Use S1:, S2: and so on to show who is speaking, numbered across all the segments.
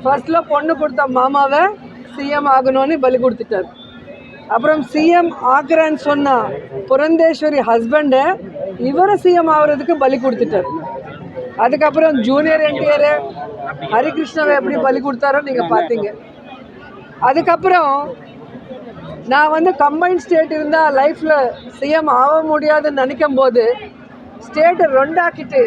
S1: ஃபர்ஸ்ட்ல பொண்ணு கொடுத்த மாமாவை சிஎம் ஆகணும்னு பலி கொடுத்துட்டார். அப்புறம் சிஎம் ஆக்குறேன்னு சொன்னா புரந்தேஸ்வரி ஹஸ்பண்டை இவரை சிஎம் ஆகுறதுக்கு பலி கொடுத்துட்டார். அதுக்கப்புறம் ஜூனியர் என்டிஆர் ஹரிகிருஷ்ணாவை எப்படி பலி கொடுத்தாரோ நீங்கள் பார்த்தீங்க. அதுக்கப்புறம் நான் வந்து கம்பைன் ஸ்டேட் இருந்தால் லைஃப்பில் சிஎம் ஆக முடியாதுன்னு நினைக்கும் போது ஸ்டேட்டை ரெண்டாக்கிட்டு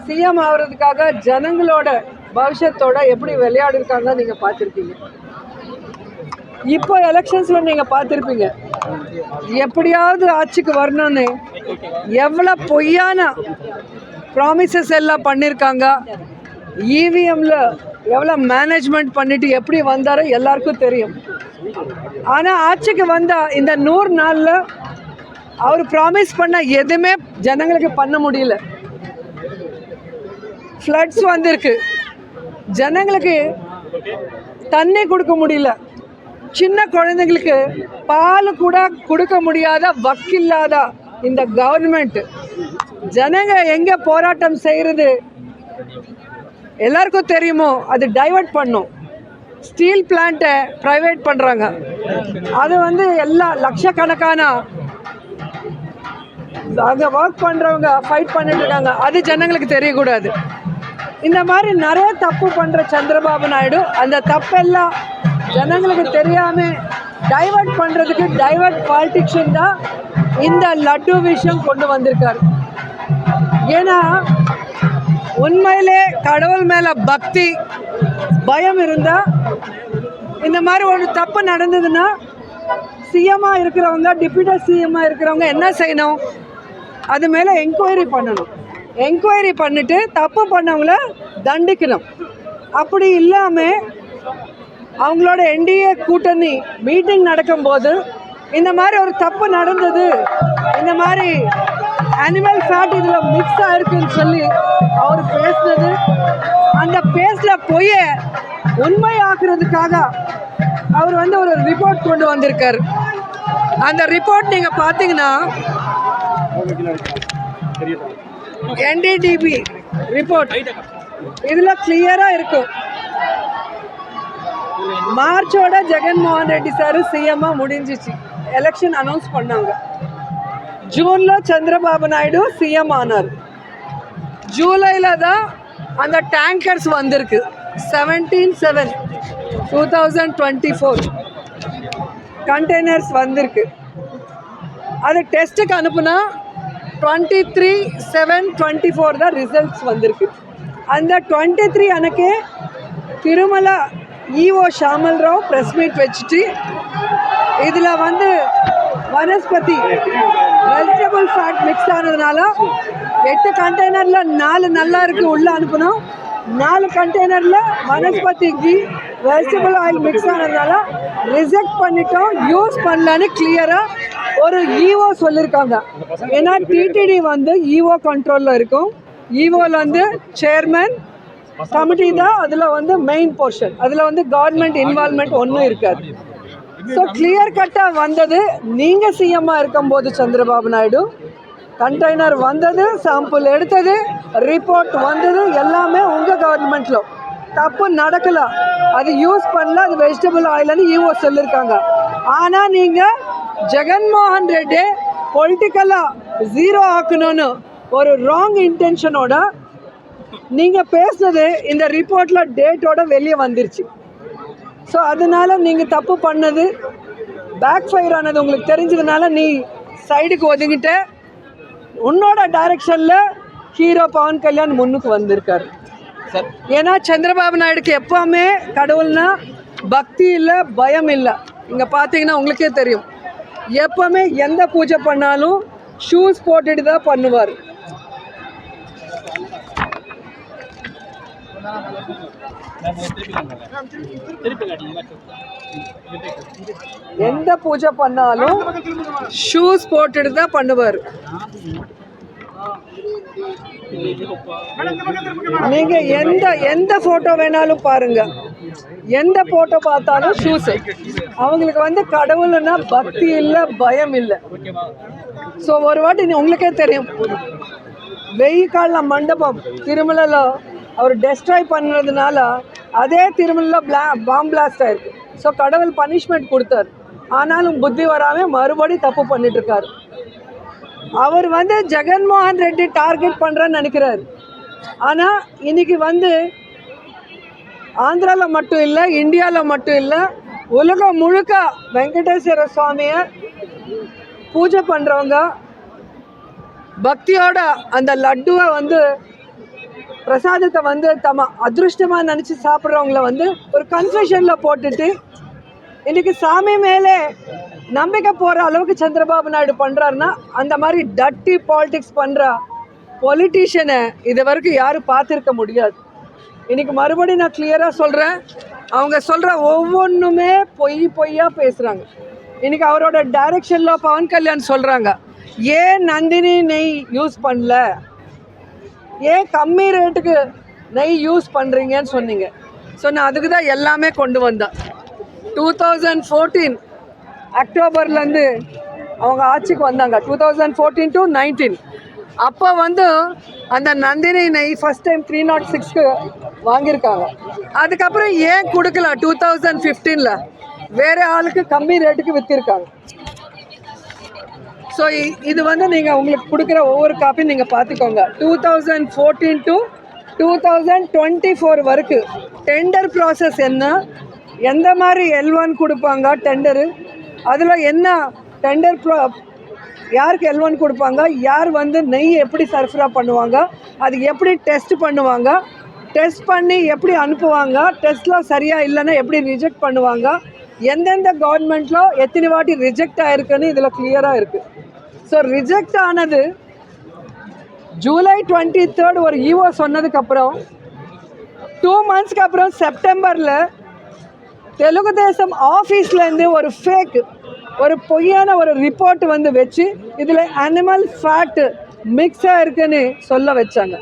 S1: சிஎம் ஆகிறதுக்காக ஜனங்களோட பவிஷ்யத்தோட எப்படி விளையாடிருக்காங்க நீங்கள் பார்த்துருக்கீங்க. இப்போ எலெக்ஷன்ஸில் நீங்கள் பார்த்துருப்பீங்க, எப்படியாவது ஆட்சிக்கு வரணும்னு எவ்வளோ பொய்யான ப்ராமிசஸ் எல்லாம் பண்ணியிருக்காங்க. இவிஎம்மில் எவ்வளோ மேனேஜ்மெண்ட் பண்ணிட்டு எப்படி வந்தாரோ எல்லாருக்கும் தெரியும். ஆனால் ஆட்சிக்கு வந்தால் இந்த 100 நாளில் அவர் ப்ராமிஸ் பண்ண எதுவுமே ஜனங்களுக்கு பண்ண முடியல. ஃப்ளட்ஸ் வந்திருக்கு, ஜனங்களுக்கு தண்ணி கொடுக்க முடியல, சின்ன குழந்தைங்களுக்கு பால் கூட கொடுக்க முடியாத வக்கில்லாத இந்த கவர்மெண்ட். ஜனங்க எங்கே போராட்டம் செய்கிறது எல்லாருக்கும் தெரியுமோ, அது டைவர்ட் பண்ணும். ஸ்டீல் பிளான்ட்டை ப்ரைவேட் பண்ணுறாங்க, அது வந்து எல்லா லட்சக்கணக்கான அங்கே ஒர்க் பண்ணுறவங்க ஃபைட் பண்ணிட்டு இருக்காங்க, அது ஜனங்களுக்கு தெரியக்கூடாது. இந்த மாதிரி நிறைய தப்பு பண்ணுற சந்திரபாபு நாயுடு அந்த தப்பெல்லாம் ஜனங்களுக்கு தெரியாமல் டைவர்ட் பண்ணுறதுக்கு டைவர்ட் பாலிட்டிக்ஷன் தான் இந்த லட்டு விஷயம் கொண்டு வந்திருக்காரு. ஏன்னா உண்மையிலே கடவுள் மேலே பக்தி பயம் இருந்தால் இந்த மாதிரி ஒரு தப்பு நடந்ததுன்னா சிஎம்மாக இருக்கிறவங்க டிப்யூட்டி சிஎம்மாக இருக்கிறவங்க என்ன செய்யணும், அது மேலே என்கொயரி பண்ணணும். என்கொயரி பண்ணிவிட்டு தப்பு பண்ணவங்கள தண்டிக்கணும். அப்படி இல்லாமல் அவங்களோட என்டிஏ கூட்டணி மீட்டிங் நடக்கும்போது இந்த மாதிரி ஒரு தப்பு நடந்தது, இந்த மாதிரி அனிமல் ஃபேட் இதில் மிக்ஸ் ஆகிருக்குன்னு சொல்லி அவர் பேசுனது, அந்த பேஸில் போய் உண்மையாக்குறதுக்காக அவர் வந்து ஒரு ரிப்போர்ட் கொண்டு வந்திருக்கார். அந்த ரிப்போர்ட் நீங்கள் பார்த்தீங்கன்னா NDDB ரிப்போர்ட் இதில் கிளியராக இருக்கும். மார்ச்சோட ஜெகன்மோகன் ரெட்டி சார் சிஎம்மாக முடிஞ்சிச்சு, எலெக்ஷன் அனௌன்ஸ் பண்ணாங்க. ஜூனில் சந்திரபாபு நாயுடு சிஎம் ஆனார். ஜூலையில் தான் அந்த டேங்கர்ஸ் வந்திருக்கு. 17/7/2024 கண்டெய்னர்ஸ் வந்திருக்கு. அது டெஸ்ட்டுக்கு அனுப்புனா 23/7/24 தான் ரிசல்ட்ஸ் வந்திருக்கு. அந்த 23 அன்னைக்கு Tirumala EO Shyamala Rao press meet வச்சுட்டு இதில் வந்து வனஸ்பதி வெஜிடபிள் ஃபேட் மிக்ஸ் ஆனதுனால 8 கண்டெய்னரில் 4 நல்லா இருக்குது உள்ளே அனுப்பணும், 4 கண்டெய்னரில் vanaspati ghee vegetable oil mix ஆனதுனால ரிஜெக்ட் பண்ணிட்டோம், யூஸ் பண்ணலான்னு கிளியராக ஒரு இஓ சொல்லியிருக்காங்க. ஏன்னா டிடிடி வந்து இஓ கண்ட்ரோலில் இருக்கும். இஓவில் வந்து சேர்மன் கமிட்டி தான் அதில் வந்து மெயின் போர்ஷன், அதில் வந்து கவர்மெண்ட் இன்வால்மெண்ட் ஒன்றும் இருக்காது. ஸோ கிளியர் கட்டாக வந்தது. நீங்கள் சிஎம்மாக இருக்கும்போது சந்திரபாபு நாயுடு கண்டெய்னர் வந்தது, சாம்பிள் எடுத்தது, ரிப்போர்ட் வந்தது, எல்லாமே உங்கள் கவர்மெண்ட்டில் தப்பு நடக்கலை, அது யூஸ் பண்ணல, அது வெஜிடபிள் ஆயில்னு இஓ சொல்லியிருக்காங்க. ஆனால் நீங்கள் ஜெகன்மோகன் ரெட்டி பொலிட்டிக்கலாக ஜீரோ ஆக்கணும்னு ஒரு ராங் இன்டென்ஷனோட நீங்கள் பேசுனது இந்த ரிப்போர்ட்டில் டேட்டோட வெளியே வந்துருச்சு. ஸோ அதனால் நீங்கள் தப்பு பண்ணது பேக் ஃபயர் ஆனது உங்களுக்கு தெரிஞ்சதுனால நீ சைடுக்கு ஒதுங்கிட்ட. உன்னோட டைரக்ஷனில் ஹீரோ பவன் கல்யாண் முன்னுக்கு வந்திருக்காரு. ஏன்னா சந்திரபாபு நாயுடுக்கு எப்போவுமே கடவுள்னா பக்தி இல்லை, பயம் இல்லை. இங்கே பார்த்தீங்கன்னா உங்களுக்கே தெரியும், எப்போவுமே எந்த பூஜை பண்ணாலும் ஷூஸ் போட்டுட்டு தான் பண்ணுவார். எந்த பூஜை பண்ணாலும் ஷூஸ் போட்டுட்டு தான் பண்ணுவார். நீங்க எந்த போட்டோ வேணாலும் பாருங்க, எந்த போட்டோ பார்த்தாலும் ஷூஸ். அவங்களுக்கு வந்து கடவுள்னா பக்தி இல்லை, பயம் இல்லை. ஸோ ஒரு வாட்டி உங்களுக்கே தெரியும், வெயில் கால மண்டபம் திருமலையில் அவர் டெஸ்ட்ராய் பண்ணுறதுனால அதே திருமலையில் பாம் பிளாஸ்ட் ஆயிருக்கு. ஸோ கடவுள் பனிஷ்மெண்ட் கொடுத்தார். ஆனாலும் புத்தி வராமல் மறுபடியும் தப்பு பண்ணிட்டுருக்காரு. அவர் வந்து ஜெகன்மோகன் ரெட்டி டார்கெட் பண்ணுறேன்னு நினைக்கிறார். ஆனால் இன்றைக்கி வந்து ஆந்திராவில் மட்டும் இல்லை, இந்தியாவில் மட்டும் இல்லை, உலகம் முழுக்க வெங்கடேஸ்வர சுவாமியை பூஜை பண்ணுறவங்க, பக்தியோட அந்த லட்டுவை வந்து பிரசாதத்தை வந்து தம்ம அதிருஷ்டமாக நினச்சி சாப்பிட்றவங்கள வந்து ஒரு கன்ஃபியூஷனில் போட்டுட்டு இன்றைக்கி சாமி மேலே நம்பிக்கை போகிற அளவுக்கு சந்திரபாபு நாயுடு பண்ணுறாருன்னா, அந்த மாதிரி டட்டி பாலிடிக்ஸ் பண்ணுற பொலிட்டீஷியனை இது வரைக்கும் யாரும் பார்த்துருக்க முடியாது. இன்றைக்கி மறுபடியும் நான் கிளியராக சொல்கிறேன், அவங்க சொல்கிற ஒவ்வொன்றுமே பொய்யாக பேசுகிறாங்க. இன்றைக்கி அவரோட டைரக்ஷனில் பவன் கல்யாண் சொல்கிறாங்க, ஏன் நந்தினி நெய் யூஸ் பண்ணல, ஏன் கம்மி ரேட்டுக்கு நெய் யூஸ் பண்ணுறீங்கன்னு சொன்னீங்க. ஸோ நான் அதுக்கு தான் எல்லாமே கொண்டு வந்தேன். 2014 அக்டோபர்லேருந்து அவங்க ஆட்சிக்கு வந்தாங்க, 2014 to 19. அப்போ வந்து அந்த நந்தினி நெய் ஃபஸ்ட் டைம் 306க்கு வாங்கியிருக்காங்க. அதுக்கப்புறம் ஏன் கொடுக்கல 2015ல் வேறு ஆளுக்கு கம்மி ரேட்டுக்கு விற்றுருக்காங்க. ஸோ இது வந்து நீங்கள் உங்களுக்கு கொடுக்குற ஒவ்வொரு காப்பியும் நீங்கள் பார்த்துக்கோங்க. 2014 to 2024 வரைக்கும் டெண்டர் ப்ராசஸ் என்ன, எந்த மாதிரி L1 கொடுப்பாங்க டெண்டரு, அதில் என்ன டெண்டர் யாருக்கு L1 கொடுப்பாங்க, யார் வந்து நெய் எப்படி சர்ஃபரா பண்ணுவாங்க, அது எப்படி டெஸ்ட் பண்ணுவாங்க, டெஸ்ட் பண்ணி எப்படி அனுப்புவாங்க, டெஸ்ட்டில் சரியாக இல்லைன்னா எப்படி ரிஜெக்ட் பண்ணுவாங்க, எந்தெந்த கவர்மெண்ட்டில் எத்தனை வாட்டி ரிஜெக்ட் ஆகிருக்குன்னு இதில் கிளியராக இருக்குது. ஸோ ரிஜெக்ட் ஆனது ஜூலை 23 ஒரு ஈஓ சொன்னதுக்கப்புறம் 2 monthsக்கு அப்புறம் செப்டம்பரில் தெலுங்கு தேசம் ஆஃபீஸ்லேருந்து ஒரு ஃபேக், ஒரு பொய்யான ஒரு ரிப்போர்ட் வந்து வச்சு இதில் அனிமல் ஃபேட்டு மிக்ஸாக இருக்குன்னு சொல்ல வச்சாங்க.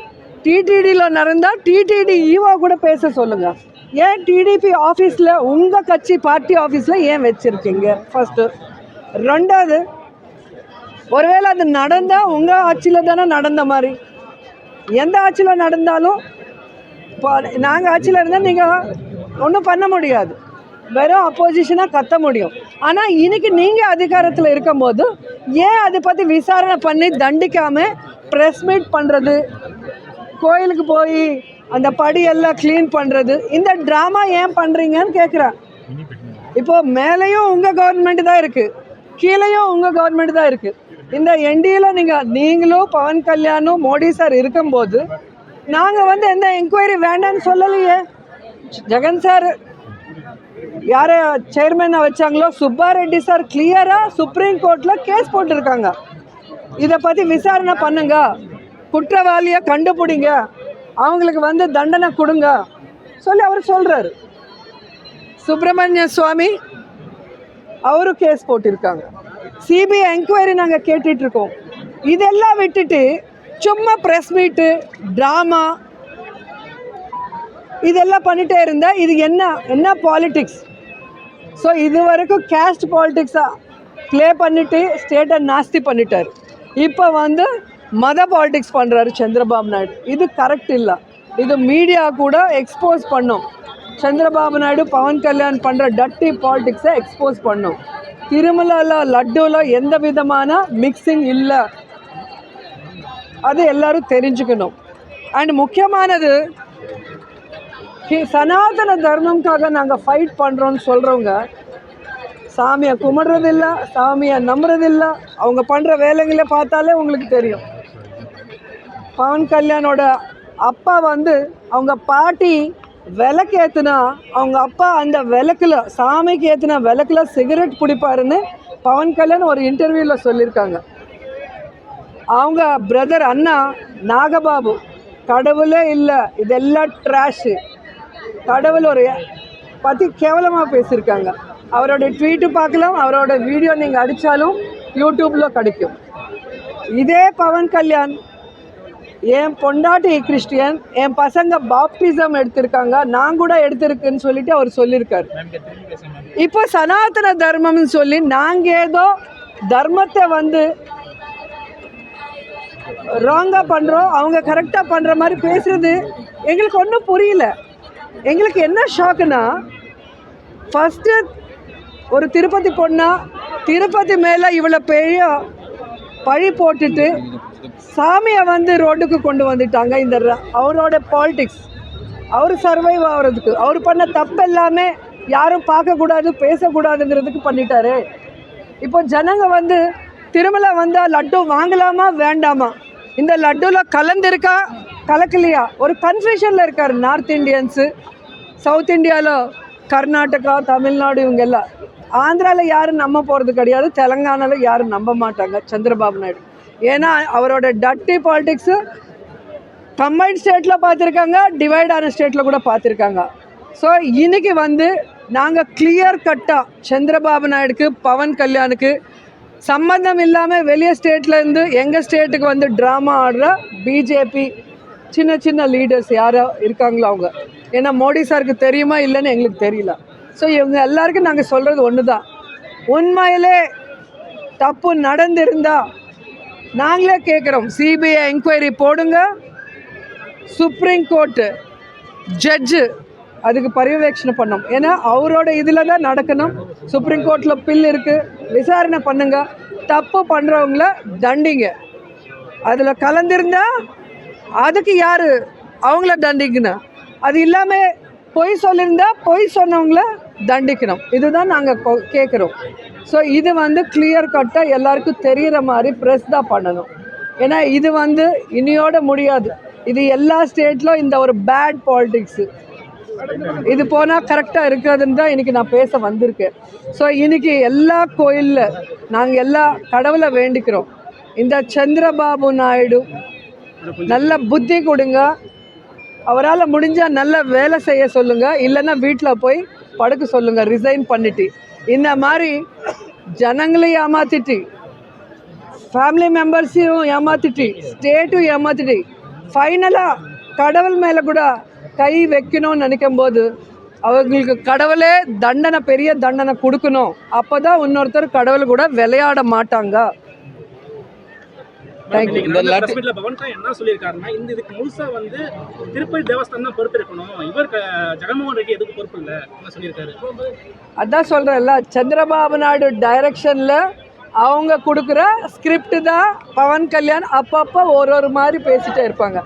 S1: டிடிடியில் நடந்தால் டிடிடி ஈஓ கூட பேச சொல்லுங்கள். ஏன் டிடிபி ஆஃபீஸில் உங்கள் கட்சி பார்ட்டி ஆஃபீஸில் ஏன் வச்சுருக்கீங்க? ஃபஸ்ட்டு. ரெண்டாவது, ஒருவேளை அது நடந்தால் உங்கள் ஆட்சியில் தானே நடந்த மாதிரி. எந்த ஆட்சியில் நடந்தாலும் இப்போ நாங்கள் ஆட்சியில் இருந்தால் நீங்கள் ஒன்றும் பண்ண முடியாது, வெறும் அப்போசிஷனாக கத்த முடியும். ஆனால் இன்றைக்கி நீங்கள் அதிகாரத்தில் இருக்கும்போது ஏன் அதை பற்றி விசாரணை பண்ணி தண்டிக்காமல் ப்ரெஸ் மீட் பண்ணுறது, கோயிலுக்கு போய் அந்த படியெல்லாம் க்ளீன் பண்ணுறது, இந்த ட்ராமா ஏன் பண்ணுறீங்கன்னு கேட்குறேன். இப்போது மேலேயும் உங்கள் கவர்மெண்ட் தான் இருக்குது, கீழேயும் உங்கள் கவர்மெண்ட் தான் இருக்குது. இந்த என்டியில் நீங்களும் பவன் கல்யாணும் மோடி சார் இருக்கும்போது நாங்கள் வந்து எந்த என்கொயரி வேண்டான்னு சொல்லலையே. ஜெகன் சார் யாரை சேர்மனாக வச்சாங்களோ சுப்பாரெட்டி சார் கிளியராக சுப்ரீம் கோர்ட்டில் கேஸ் போட்டிருக்காங்க. இதை பற்றி விசாரணை பண்ணுங்க, குற்றவாளியை கண்டுபிடிங்க, அவங்களுக்கு வந்து தண்டனை கொடுங்க சொல்லி அவர் சொல்கிறாரு. சுப்பிரமணிய சுவாமி அவரும் கேஸ் போட்டிருக்காங்க. சிபிஐ என்கொயரி நாங்கள் கேட்டுட்ருக்கோம். இதெல்லாம் விட்டுட்டு சும்மா ப்ரெஸ் மீட்டு ட்ராமா இதெல்லாம் பண்ணிகிட்டே இருந்தால் இது என்ன பாலிட்டிக்ஸ்? ஸோ இது வரைக்கும் கேஸ்ட் பாலிட்டிக்ஸாக ப்ளே பண்ணிவிட்டு ஸ்டேட்டை நாஸ்தி பண்ணிட்டார். இப்போ வந்து மத பாலிட்டிக்ஸ் பண்ணுறாரு சந்திரபாபு நாயுடு. இது கரெக்ட் இல்லை. இது மீடியா கூட எக்ஸ்போஸ் பண்ணும். சந்திரபாபு நாயுடு பவன் கல்யாண் பண்ணுற டட்டி பாலிட்டிக்ஸை எக்ஸ்போஸ் பண்ணும். திருமலையில் லட்டுவில் எந்த விதமான மிக்சிங் இல்லை, அது எல்லோரும் தெரிஞ்சுக்கணும். அண்ட் முக்கியமானது, சனாதன தர்மம்காக நாங்கள் ஃபைட் பண்ணுறோன்னு சொல்கிறவங்க சாமியை கும்பிட்றதில்ல, சாமியை நம்புறதில்லை. அவங்க பண்ணுற வேலைகளை பார்த்தாலே உங்களுக்கு தெரியும். பவன் கல்யாணோட அப்பா வந்து அவங்க பாட்டி விளக்கு ஏற்றுனா அவங்க அப்பா அந்த விளக்கில் சாமிக்கு ஏற்றின விளக்கில் சிகரெட் பிடிப்பாருன்னு பவன் கல்யாண் ஒரு இன்டர்வியூவில் சொல்லியிருக்காங்க. அவங்க பிரதர் அண்ணா நாகபாபு கடவுளே இல்லை, இதெல்லாம் ட்ராஷு, கடவுள் ஒரு பற்றி கேவலமாக பேசியிருக்காங்க. அவரோட ட்வீட்டு பார்க்கலாம், அவரோட வீடியோ நீங்கள் அடித்தாலும் யூடியூப்பில் கிடைக்கும். இதே பவன் கல்யாண் என் பொண்டாட்டி கிறிஸ்டியன், என் பசங்க பாப்டிசம் எடுத்திருக்காங்க, நான் கூட எடுத்திருக்குன்னு சொல்லிட்டு அவர் சொல்லியிருக்காரு. இப்போ சனாதன தர்மம்னு சொல்லி நாங்கள் ஏதோ தர்மத்தை வந்து ராங்காக பண்ணுறோம், அவங்க கரெக்டாக பண்ணுற மாதிரி பேசுகிறது எங்களுக்கு ஒன்றும் புரியல. எங்களுக்கு என்ன ஷாக்குன்னா, ஃபஸ்ட்டு ஒரு திருப்பதி பொண்ணா திருப்பதி மேலே இவ்வளோ பெரிய பழி போட்டுட்டு சாமியை வந்து ரோட்டுக்கு கொண்டு வந்துட்டாங்க. இந்த அவரோட பாலிடிக்ஸ், அவர் சர்வைவ் ஆகிறதுக்கு, அவர் பண்ண தப்பு எல்லாமே யாரும் பார்க்கக்கூடாது பேசக்கூடாதுங்கிறதுக்கு பண்ணிட்டாரு. இப்போ ஜனங்க வந்து திருமலை வந்தால் லட்டு வாங்கலாமா வேண்டாமா, இந்த லட்டுவில் கலந்துருக்கா கலக்கலையா, ஒரு கன்ஃபியூஷனில் இருக்கார். நார்த் இண்டியன்ஸு, சவுத் இந்தியாவில் கர்நாடகா, தமிழ்நாடு, இவங்க எல்லாம். ஆந்திராவில் யாரும் நம்ப போகிறது கிடையாது, தெலுங்கானாவில் யாரும் நம்ப மாட்டாங்க சந்திரபாபு நாயுடு. ஏன்னா அவரோட டட்டி பாலிடிக்ஸு கம்பைன்ட் ஸ்டேட்டில் பார்த்துருக்காங்க, டிவைட் ஆன ஸ்டேட்டில் கூட பார்த்துருக்காங்க. ஸோ இன்றைக்கி வந்து நாங்கள் கிளியர் கட்டாக சந்திரபாபு நாயுடுக்கு, பவன் கல்யாணுக்கு சம்பந்தம் இல்லாமல் வெளியே ஸ்டேட்லேருந்து எங்கள் ஸ்டேட்டுக்கு வந்து ட்ராமா ஆடுற பிஜேபி சின்ன சின்ன லீடர்ஸ் யாரோ இருக்காங்களோ அவங்க. ஏன்னா மோடி சாருக்கு தெரியுமா இல்லைன்னு எங்களுக்கு தெரியல. ஸோ இவங்க எல்லாருக்கும் நாங்கள் சொல்கிறது ஒன்று தான், உண்மையிலே தப்பு நடந்திருந்தா நாங்களே கேட்குறோம், சிபிஐ என்கொயரி போடுங்க, சுப்ரீம் கோர்ட்டு ஜட்ஜு அதுக்கு பரிவேட்சணை பண்ணோம். ஏன்னா அவரோட இதில் தான் நடக்கணும். சுப்ரீம் கோர்ட்டில் பில் இருக்குது, விசாரணை பண்ணுங்க, தப்பு பண்ணுறவங்கள தண்டிங்க. அதில் கலந்திருந்தா அதுக்கு யார் அவங்கள தண்டிக்கணும், அது இல்லாமல் பொய் சொல்லியிருந்தா பொய் சொன்னவங்கள தண்டிக்கணும். இதுதான் நாங்கள் கேட்குறோம். ஸோ இது வந்து கிளியர் கட்டாக எல்லாருக்கும் தெரிகிற மாதிரி ப்ரெஸ் தான் பண்ணணும். ஏன்னா இது வந்து இனியோட முடியாது. இது எல்லா ஸ்டேட்லும் இந்த ஒரு பேட் பாலிடிக்ஸு இது போனால் கரெக்டாக இருக்கிறதுன்னு தான் இன்றைக்கி நான் பேச வந்திருக்கேன். ஸோ இன்றைக்கி எல்லா கோயிலில் நாங்கள் எல்லா கடவுளை வேண்டிக்கிறோம், இந்த சந்திரபாபு நாயுடு நல்ல புத்தி கொடுங்க, அவரால் முடிஞ்சால் நல்ல வேலை செய்ய சொல்லுங்கள், இல்லைன்னா வீட்டில் போய் படுக்க சொல்லுங்கள் ரிசைன் பண்ணிட்டு. இந்த மாதிரி ஜனங்களையும் ஏமாற்றிட்டு, ஃபேமிலி மெம்பர்ஸையும் ஏமாற்றிட்டு, ஸ்டேட்டும் ஏமாற்றிட்டு, ஃபைனலாக கடவுள் மேலே கூட கை வைக்கணும்னு நினைக்கும் போது அவங்களுக்கு கடவுளே தண்டனை, பெரிய தண்டனை கொடுக்கணும். அப்போ தான் இன்னொருத்தர் கடவுள் கூட விளையாட மாட்டாங்க.
S2: என்ன சொல்லியிருக்காருன்னா, இந்த இதுக்கு முழுசா வந்து திருப்பதி தேவஸ்தானம் தான் பொறுப்பு இருக்கணும், இவர் ஜெகன்மோகன் ரெட்டி எதுக்கு பொறுப்பு இல்லை என்ன சொல்லியிருக்காரு. அதான்
S1: சொல்கிறேன்ல, சந்திரபாபு நாயுடு டைரக்ஷனில் அவங்க கொடுக்குற ஸ்கிரிப்ட் தான் பவன் கல்யாண் அப்பப்போ ஒரு மாதிரி பேசிகிட்டே இருப்பாங்க.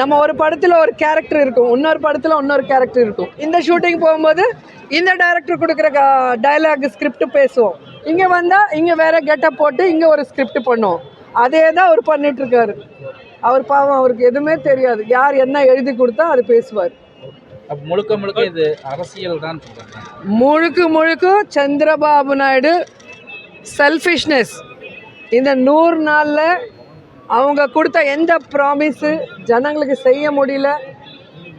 S1: நம்ம ஒரு படத்தில் ஒரு கேரக்டர் இருக்கும், இன்னொரு படத்தில் இன்னொரு கேரக்டர் இருக்கும். இந்த ஷூட்டிங் போகும்போது இந்த டைரக்டர் கொடுக்குற டைலாக் ஸ்கிரிப்ட் பேசுவோம், இங்கே வந்தால் இங்கே வேறு கெட்டப் போட்டு இங்கே ஒரு ஸ்கிரிப்ட் பண்ணுவோம். அதே தான் அவர் பண்ணிகிட்ருக்காரு. அவர் பாவம், அவருக்கு எதுவுமே தெரியாது, யார் என்ன எழுதி கொடுத்தா அது பேசுவார்.
S2: முழுக்க முழுக்க இது அரசியல் தான்.
S1: முழுக்க சந்திரபாபு நாயுடு செல்ஃபிஷ்னஸ். இந்த 100 நாளில் அவங்க கொடுத்த எந்த ப்ராமிஸு ஜனங்களுக்கு செய்ய முடியல,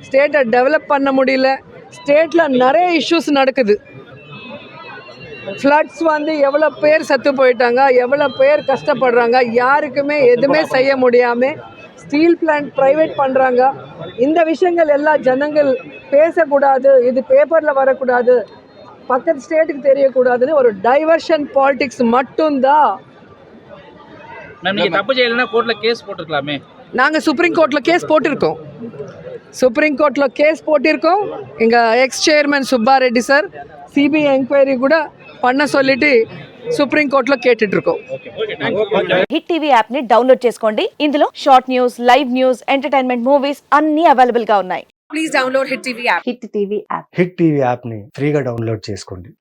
S1: ஸ்டேட்டை டெவலப் பண்ண முடியல. ஸ்டேட்டில் நிறைய இஷ்யூஸ் நடக்குது. ஃப்ளட்ஸ் வந்து எவ்வளோ பேர் செத்து போயிட்டாங்க, எவ்வளோ பேர் கஷ்டப்படுறாங்க, யாருக்குமே எதுவுமே செய்ய முடியாமல் ஸ்டீல் பிளான்ட் ப்ரைவேட் பண்ணுறாங்க. இந்த விஷயங்கள் எல்லாம் ஜனங்கள் பேசக்கூடாது, இது பேப்பரில் வரக்கூடாது, பக்கத்து ஸ்டேட்டுக்கு தெரியக்கூடாதுன்னு ஒரு டைவர்ஷன் பாலிடிக்ஸ் மட்டும்தான்.
S2: தப்பு செய்யலைன்னா கோர்ட்டில் கேஸ் போட்டுருக்கலாமே.
S1: நாங்கள் சுப்ரீம் கோர்ட்டில் கேஸ் போட்டிருக்கோம். எங்கள் X chairman Subbareddy sir CBI enquiry கூட பண்ண சொல்லிட்டு సుప్రీం కోర్టులో కేటిట్రుకో.
S3: హిట్ టీవీ యాప్ ని డౌన్లోడ్ చేసుకోండి. ఇందులో short news, live news, entertainment movies అన్ని అవైలబుల్ గా ఉన్నాయి.
S4: Please download hit TV app.
S3: Hit TV app
S5: hit TV app ని ఫ్రీగా డౌన్లోడ్ చేసుకోండి.